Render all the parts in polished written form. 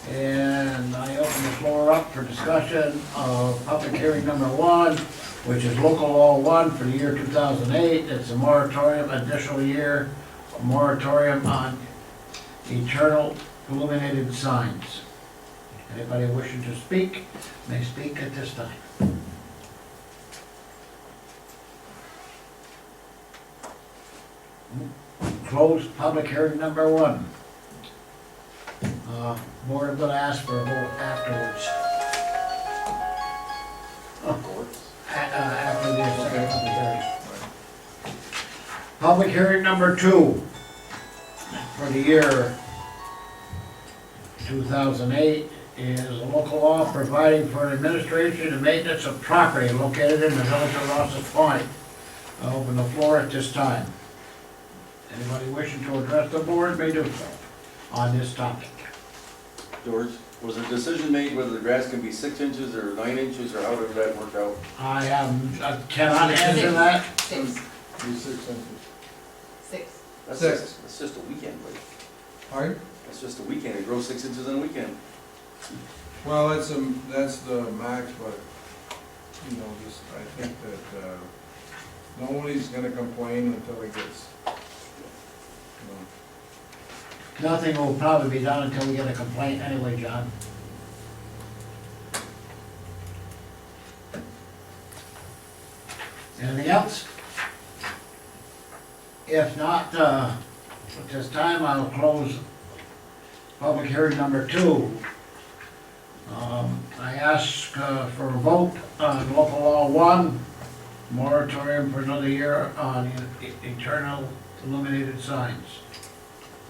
And I open the floor up for discussion of public hearing number 1, which is local law 1 for the year 2008. It's a moratorium, additional year moratorium on eternal illuminated signs. Anybody wishing to speak may speak at this time. Closed public hearing number 1. Board is gonna ask for a vote afterwards. After the second public hearing. Public hearing number 2 for the year 2008 is a local law providing for administration and maintenance of property located in the village of Rouses Point. I open the floor at this time. Anybody wishing to address the board may do so on this topic. George, was a decision made whether the grass can be 6 inches or 9 inches, or how did that work out? I cannot answer that. 6. Be 6 inches. 6. That's Six. that's just a weekend, like, Pardon? that's just a weekend, it grows 6 inches in a weekend. Well, that's the max, but, you know, just, I think that, nobody's gonna complain until it gets, you know. Nothing will probably be done until we get a complaint anyway, John. Anything else? If not, at this time, I'll close public hearing number 2. I ask for a vote on local law 1, moratorium for another year on eternal illuminated signs.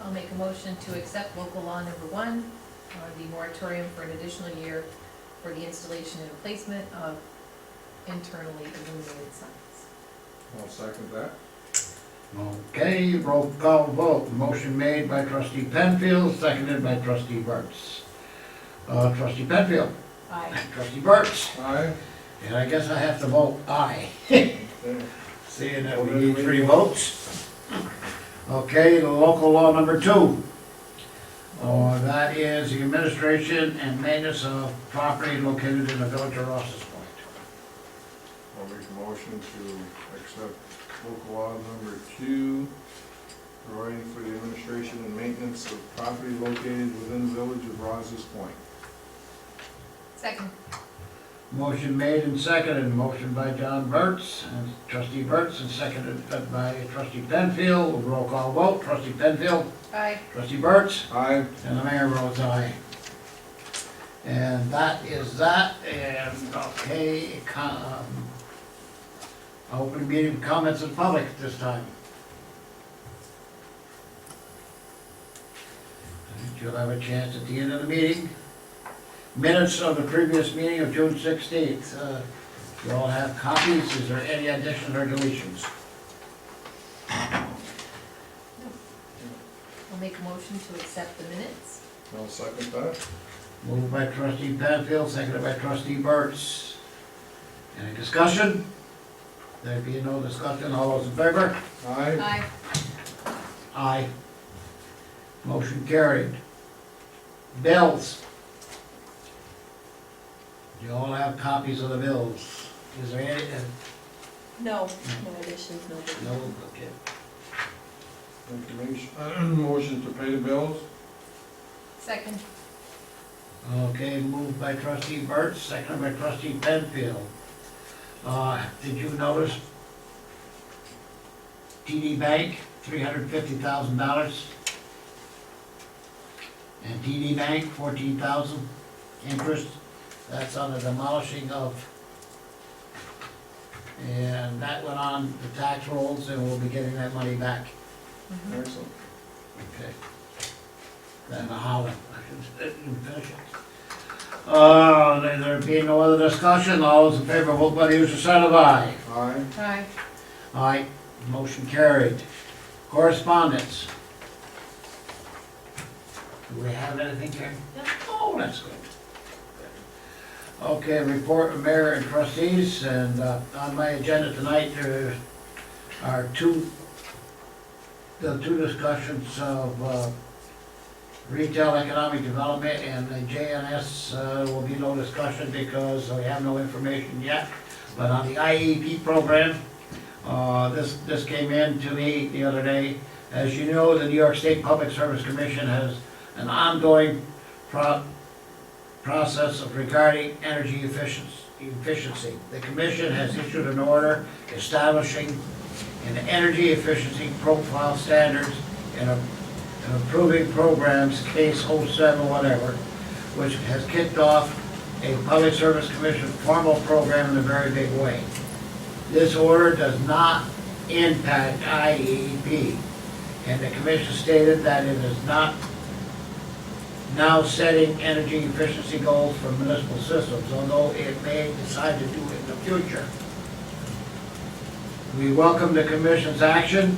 I'll make a motion to accept local law number 1 on the moratorium for an additional year for the installation and replacement of internally illuminated signs. I'll second that. Okay, roll call vote. Motion made by trustee Penfield, seconded by trustee Burts. Trustee Penfield, Aye. trustee Burts, Aye? and I guess I have to vote aye. Okay. Seeing that we need 3 votes. Okay, the local law number 2. That is the administration and maintenance of property located in the village of Rouses Point. I'll make a motion to accept local law number 2, providing for the administration and maintenance of property located within the village of Rouses Point. Second. Motion made and seconded, motion by John Burts, and trustee Burts, and seconded by trustee Penfield. Roll call vote, trustee Penfield, Aye. trustee Burts, Aye. and the mayor votes aye. And that is that, and okay, open meeting comments of the public at this time. You'll have a chance at the end of the meeting. Minutes of the previous meeting of June 16th. You all have copies. Is there any additions or deletions? I'll make a motion to accept the minutes. I'll second that. Moved by trustee Penfield, seconded by trustee Burts. Any discussion? There being no discussion, all those in favor? Aye? Aye. Aye. Motion carried. Bills. You all have copies of the bills. Is there any, No, no additions, no. no, okay. Information, motion to pay the bills? Second. Okay, moved by trustee Burts, seconded by trustee Penfield. Did you notice TD Bank, $350,000? And TD Bank, 14,000 interest? That's on the demolishing of, and that went on the tax rolls, and we'll be getting that money back. Mhm. Excellent. Okay. Then the Holland, I should finish it. There being no other discussion, all those in favor, vote by the usual sign of aye. Aye? Aye. Aye, motion carried. Correspondence. Do we have anything here? Oh, that's good. Okay, report of mayor and trustees, and on my agenda tonight, there are the two discussions of Retail Economic Development, and the JNS will be no discussion because we have no information yet. But on the IEP program, this came in to me the other day. As you know, the New York State Public Service Commission has an ongoing process regarding energy efficiency. The commission has issued an order establishing an energy efficiency profile standards and approving programs, case 07 whatever, which has kicked off a Public Service Commission formal program in a very big way. This order does not impact IEP, and the commission stated that it is not now setting energy efficiency goals for municipal systems, although it may decide to do it in the future. We welcome the commission's action,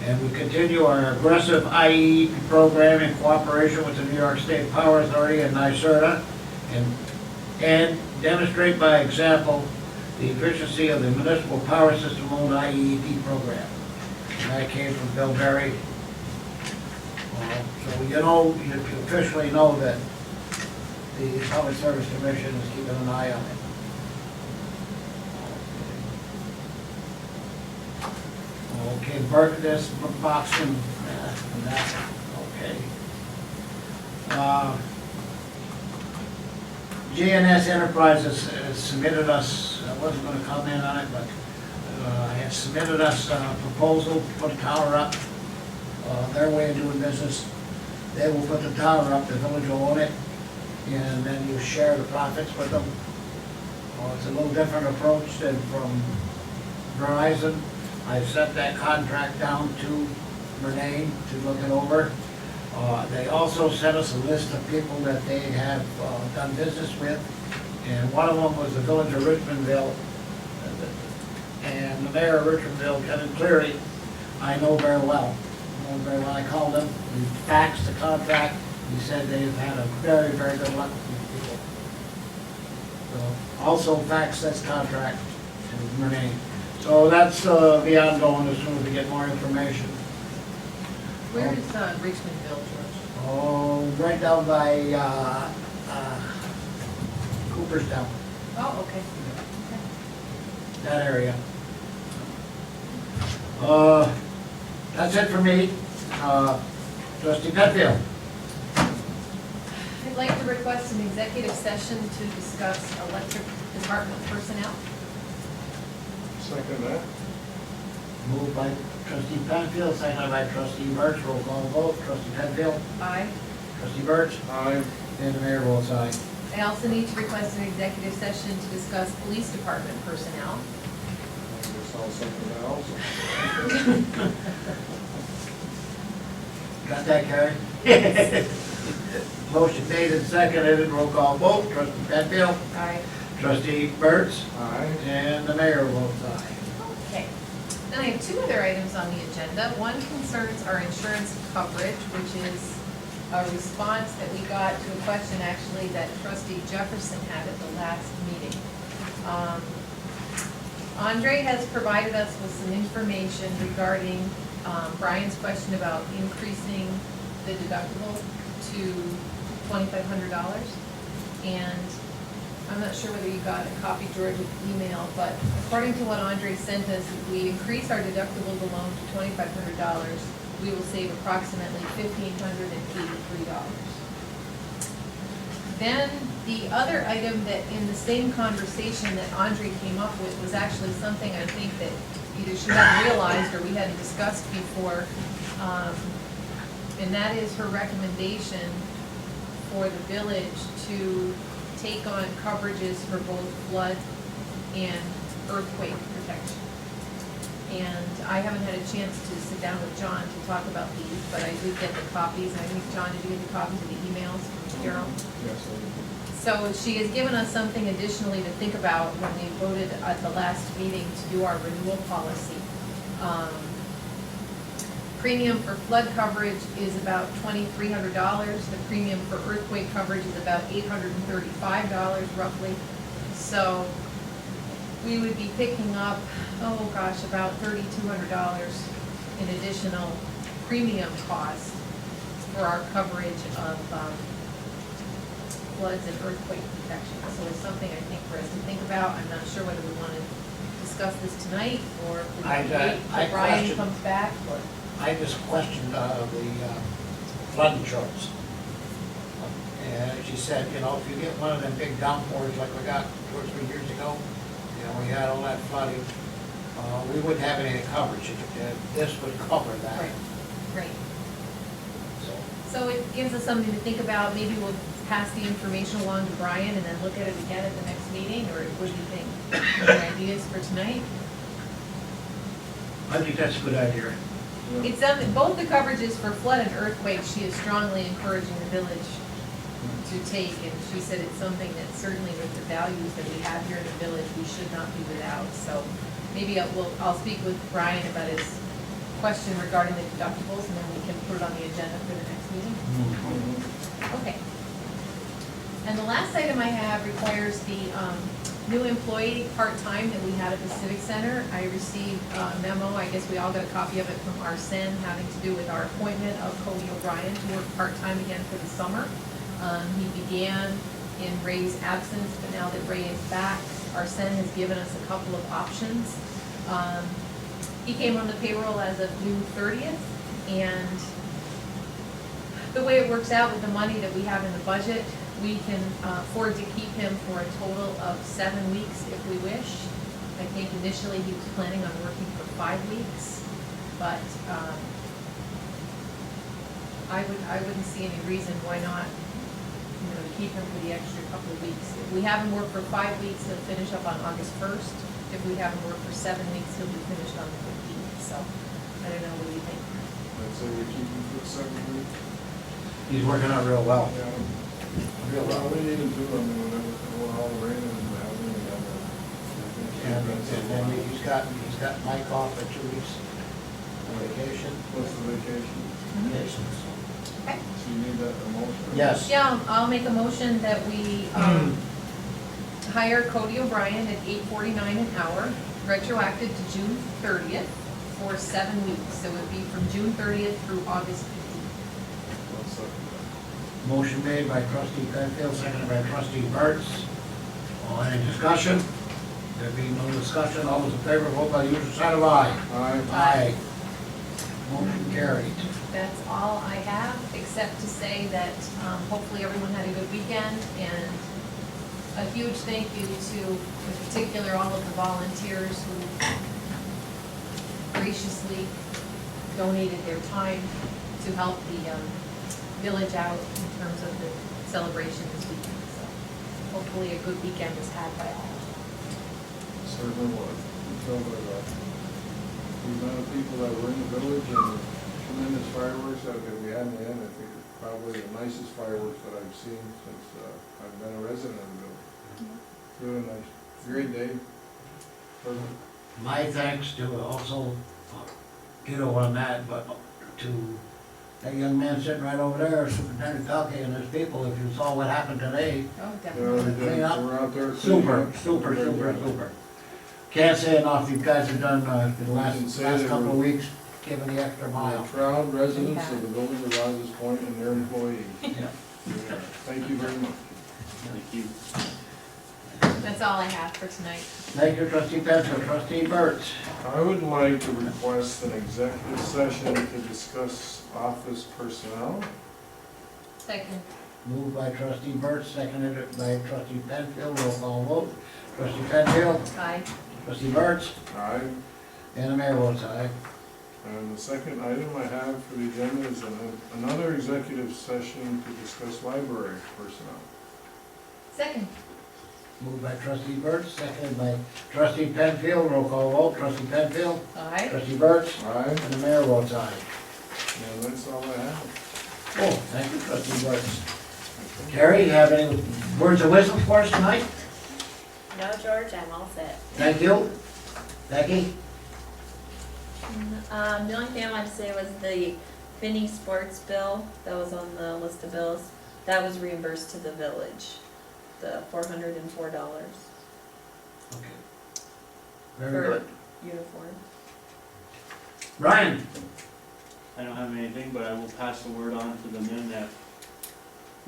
and we continue our aggressive IEP program in cooperation with the New York State Power Authority and NYSERDA, and demonstrate by example the efficiency of the municipal power system-owned IEP program. And that came from Bill Berry. So you officially know that the Public Service Commission is keeping an eye on it. Okay, this Boxton, and that, okay. JNS Enterprises has submitted us, I wasn't gonna comment on it, but has submitted us a proposal to put a tower up. Their way of doing business, they will put the tower up, the village will own it, and then you share the profits with them. It's a little different approach than from Verizon. I sent that contract down to Renee to look it over. They also sent us a list of people that they have done business with, and one of them was the village of Richmondville. And the mayor of Richmondville, Kevin Cleary, I know very well. I called him, we faxed the contract, he said they've had a very, very good luck with these people. So, also faxed this contract to Renee. So that's the ongoing as soon as we get more information. Where is Richmondville, George? Oh, right down by Cooperstown, Oh, okay. that area. That's it for me. Trustee Penfield. I'd like to request an executive session to discuss electric department personnel. Second that. Moved by trustee Penfield, seconded by trustee Birch. Roll call vote. Trustee Penfield. Aye. Trustee Birch. Aye. And the mayor votes aye. I also need to request an executive session to discuss police department personnel. I guess I'll second that also. Got that, Carrie? Motion made and seconded. Roll call vote. Trustee Penfield. Aye. Trustee Birch. Aye. And the mayor votes aye. Okay. Then I have two other items on the agenda. One concerns our insurance coverage, which is a response that we got to a question actually that trustee Jefferson had at the last meeting. Andre has provided us with some information regarding Brian's question about increasing the deductible to $2,500. And I'm not sure whether you got a copy, George, of the email, but according to what Andre sent us, if we increase our deductible alone to $2,500, we will save approximately $1,583. Then the other item that in the same conversation that Andre came up with was actually something I think that either she hadn't realized or we hadn't discussed before, and that is her recommendation for the village to take on coverages for both flood and earthquake protection. And I haven't had a chance to sit down with John to talk about these, but I did get the copies, and I think, John, did you get the copies of the emails from Carol? Yes, I did. So she has given us something additionally to think about when we voted at the last meeting to do our renewal policy. Premium for flood coverage is about $2,300. The premium for earthquake coverage is about $835 roughly. So we would be picking up, oh gosh, about $3,200 in additional premium cost for our coverage of floods and earthquake protection. So it's something I think for us to think about. I'm not sure whether we want to discuss this tonight, or if we want to wait I till Brian question- comes back, or. I just questioned the flood insurance. And she said, you know, if you get one of them big downpours like we got 2 or 3 years ago, you know, we had all that flooding, we wouldn't have any coverage. This would cover that. Right, right. So, So it gives us something to think about. Maybe we'll pass the information along to Brian and then look at it again at the next meeting, or what do you think? Any ideas for tonight? I think that's a good idea. It's something, both the coverages for flood and earthquake, she is strongly encouraging the village to take, and she said it's something that certainly with the values that we have here in the village, we should not be without. So maybe I'll speak with Brian about his question regarding the deductibles, and then we can put it on the agenda for the next meeting. Okay. And the last item I have requires the new employee part-time that we had at the Civic Center. I received a memo, I guess we all got a copy of it from Arsen, having to do with our appointment of Cody O'Brien to work part-time again for the summer. He began in Ray's absence, but now that Ray is back, Arsen has given us a couple of options. He came on the payroll as of June 30th, and the way it works out with the money that we have in the budget, we can afford to keep him for a total of 7 weeks if we wish. I think initially he was planning on working for 5 weeks, but I wouldn't see any reason why not, you know, to keep him for the extra couple of weeks. If we have him work for 5 weeks, he'll finish up on August 1st. If we have him work for 7 weeks, he'll be finished on the 15th. So I don't know, what do you think? I'd say we keep him for 7 weeks. He's working out real well. Yeah. Real Well, well. we need to do, I mean, when all the rain and housing and And then he's got Mike off for 2 weeks on vacation. What's the vacation? Vacations. Okay. So you need that emotion? Yes. Yeah, I'll make a motion that we hire Cody O'Brien at $8.49 an hour, retroactive to June 30th for 7 weeks. So it would be from June 30th through August 15th. One second. Motion made by trustee Penfield, seconded by trustee Burts. Any discussion? There being no discussion, all those in favor, vote by the usual sign of aye. Aye. Motion carried. That's all I have, except to say that hopefully everyone had a good weekend, and a huge thank you to, in particular, all of the volunteers who graciously donated their time to help the village out in terms of the celebration this weekend. So hopefully a good weekend was had by all. Certainly was. Until the amount of people that were in the village and the tremendous fireworks that we had in the end, I think it's probably the nicest fireworks that I've seen since I've been a resident of the village. Really nice. Great day. Perfect. My thanks to also, ditto on that, but to that young man sitting right over there, Superintendent Pelkey and his people, if you saw what happened today, Oh, Yeah, definitely. they did. We're out there. super, cleaning up. super, Great super, job. super. Can't say enough, you guys have done, for the last, We can say last that couple of we're- weeks, giving the extra We're mile. proud residents of the village of Rouses Point and their employees. Yeah. Yeah. Thank you very much. Thank you. That's all I have for tonight. Thank you, trustee Penfield, trustee Burts. I would like to request an executive session to discuss office personnel. Second. Moved by trustee Burts, seconded by trustee Penfield, roll call vote. Trustee Penfield, Aye. trustee Burts, Aye. and the mayor votes aye. And the second item I have for the agenda is another executive session to discuss library personnel. Second. Moved by trustee Burts, seconded by trustee Penfield, roll call vote. Trustee Penfield, Aye. trustee Burts, Aye. and the mayor votes aye. And that's all I have. Oh, thank you, trustee Burts. Terry, you have any words of wisdom for us tonight? No, George, I'm all set. Thank you. Becky? The only thing I wanted to say was the Finney Sports bill that was on the list of bills, that was reimbursed to the village, the $404 Okay. Very for good. uniform. Ryan? I don't have anything, but I will pass the word on to the men that,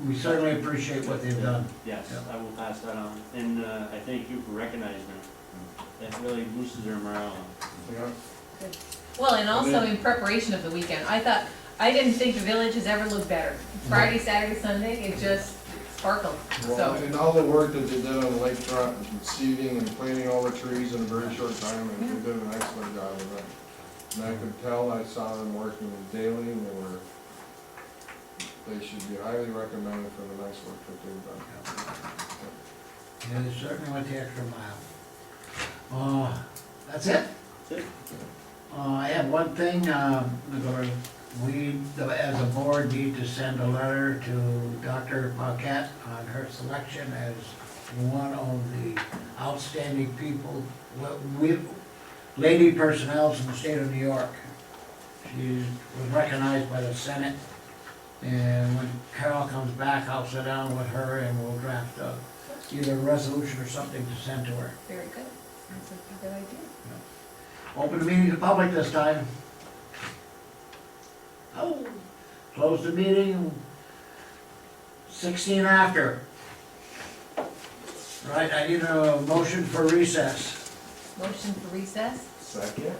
We certainly appreciate what they've done. yes, Yeah. I will pass that on. And, I thank you for recognizing them. That really boosts their morale. Yeah, Well, and also in preparation of the weekend, I didn't think the village has ever looked better. Friday, Saturday, Sunday, it just sparkled, well, so. and all the work that they did on the lakefront, and seeding and planting all the trees in a very short time, and they did an excellent job of it. And I could tell, I saw them working daily, and they should be highly recommended for the nice work that they've done. Yeah, they certainly went the extra mile. That's it? That's it. I have one thing, we, as a board, need to send a letter to Dr. Paquette on her selection as one of the outstanding people, with lady personnels in the state of New York. She was recognized by the Senate, and when Carol comes back, I'll sit down with her and we'll draft either a resolution or something to send to her. Very good. That's a good idea. Open the meeting to public this time. Oh, close the meeting 16 after. Right, I need a motion for recess. Motion for recess? Second?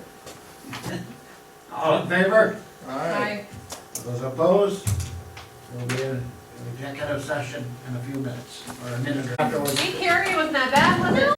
All in favor? Aye. Those opposed? We'll be in executive session in a few minutes, or a minute afterwards. Hey, Carrie, wasn't that bad, was it?